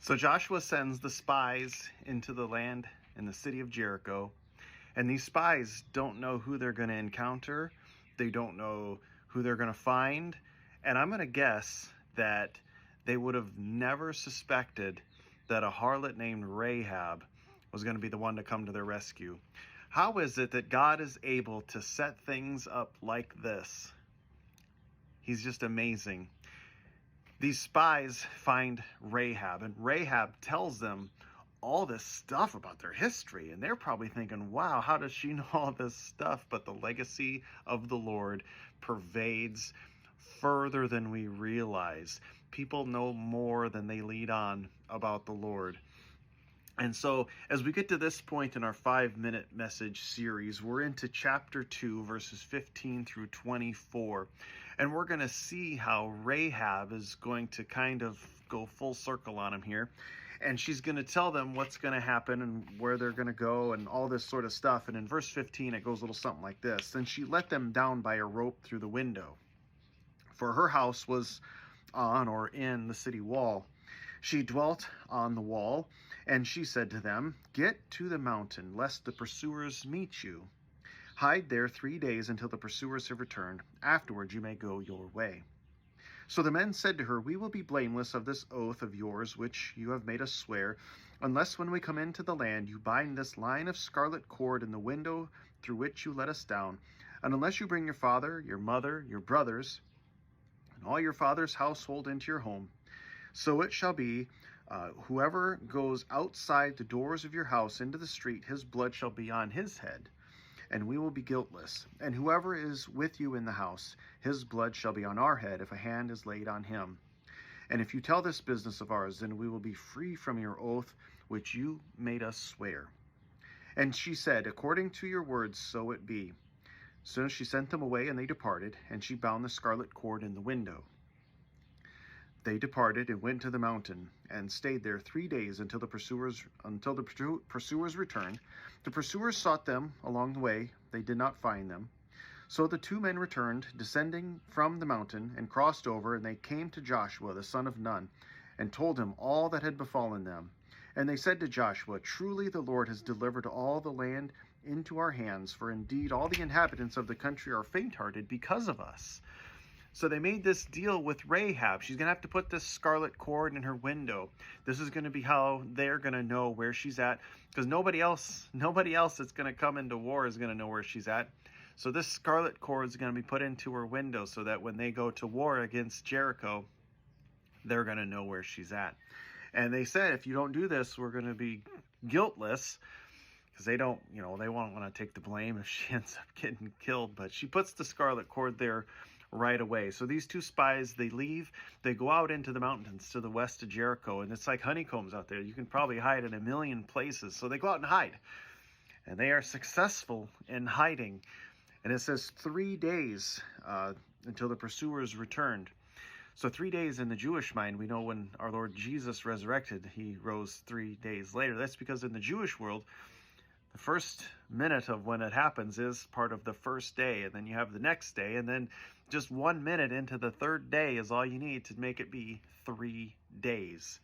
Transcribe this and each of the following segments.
So Joshua sends the spies into the land in the city of Jericho, and these spies don't know who they're going to encounter. They don't know who they're going to find, and I'm going to guess that they would have never suspected that a harlot named Rahab was going to be the one to come to their rescue. How is it that God is able to set things up like this? He's just amazing. These spies find Rahab, and Rahab tells them all this stuff about their history, and they're probably thinking, wow, how does she know all this stuff? But the legacy of the Lord pervades further than we realize. People know more than they lead on about the Lord. And so as we get to this point in our 5-minute message series, we're into chapter 2, verses 15 through 24. And we're going to see how Rahab is going to kind of go full circle on them here. And she's going to tell them what's going to happen and where they're going to go and all this sort of stuff. And in verse 15, it goes a little something like this. Then she let them down by a rope through the window, for her house was on or in the city wall. She dwelt on the wall, and she said to them, "Get to the mountain, lest the pursuers meet you. Hide there 3 days until the pursuers have returned. Afterwards you may go your way." So the men said to her, "We will be blameless of this oath of yours, which you have made us swear, unless when we come into the land you bind this line of scarlet cord in the window through which you let us down, and unless you bring your father, your mother, your brothers, and all your father's household into your home. So it shall be, whoever goes outside the doors of your house into the street, his blood shall be on his head, and we will be guiltless. And whoever is with you in the house, his blood shall be on our head if a hand is laid on him. And if you tell this business of ours, then we will be free from your oath which you made us swear." And she said, "According to your words, so it be." So she sent them away, and they departed, and she bound the scarlet cord in the window. They departed and went to the mountain and stayed there 3 days until the pursuers returned. The pursuers sought them along the way. They did not find them. So the 2 men returned, descending from the mountain, and crossed over, and they came to Joshua the son of Nun, and told him all that had befallen them. And they said to Joshua, "Truly the Lord has delivered all the land into our hands, for indeed all the inhabitants of the country are faint-hearted because of us." So they made this deal with Rahab. She's going to have to put this scarlet cord in her window. This is going to be how they're going to know where she's at, because nobody else that's going to come into war is going to know where she's at. So this scarlet cord is going to be put into her window so that when they go to war against Jericho, they're going to know where she's at. And they said, if you don't do this, we're going to be guiltless, because they don't, they won't want to take the blame if she ends up getting killed. But she puts the scarlet cord there right away. So these 2 spies, they leave, they go out into the mountains to the west of Jericho, and it's like honeycombs out there. You can probably hide in a million places. So they go out and hide, and they are successful in hiding. And it says 3 days until the pursuers returned. So 3 days in the Jewish mind, we know when our Lord Jesus resurrected, he rose 3 days later. That's because in the Jewish world, the first minute of when it happens is part of the first day, and then you have the next day, and then just 1 minute into the third day is all you need to make it be 3 days.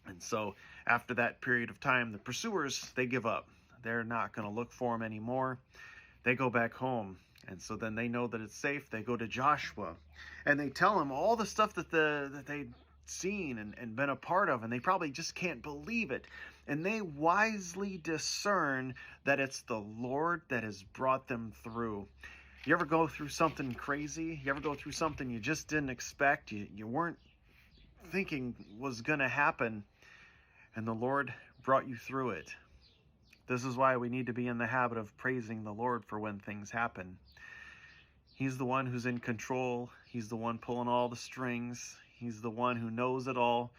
And so after that period of time, the pursuers, they give up. They're not going to look for them anymore. They go back home. And so then they know that it's safe. They go to Joshua, and they tell him all the stuff that they'd seen and been a part of, and they probably just can't believe it. And they wisely discern that it's the Lord that has brought them through. You ever go through something crazy? You ever go through something you just didn't expect, you weren't thinking was going to happen, and the Lord brought you through it? This is why we need to be in the habit of praising the Lord for when things happen. He's the one who's in control. He's the one pulling all the strings. He's the one who knows it all.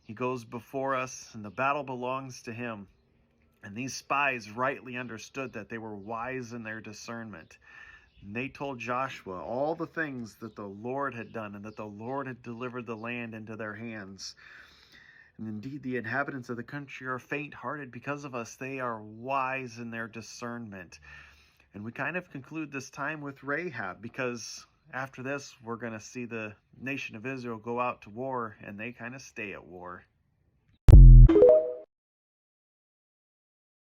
He goes before us, and the battle belongs to him. And these spies rightly understood that they were wise in their discernment. And they told Joshua all the things that the Lord had done, and that the Lord had delivered the land into their hands. And indeed, the inhabitants of the country are faint-hearted because of us. They are wise in their discernment. And we kind of conclude this time with Rahab, because after this, we're going to see the nation of Israel go out to war, and they kind of stay at war.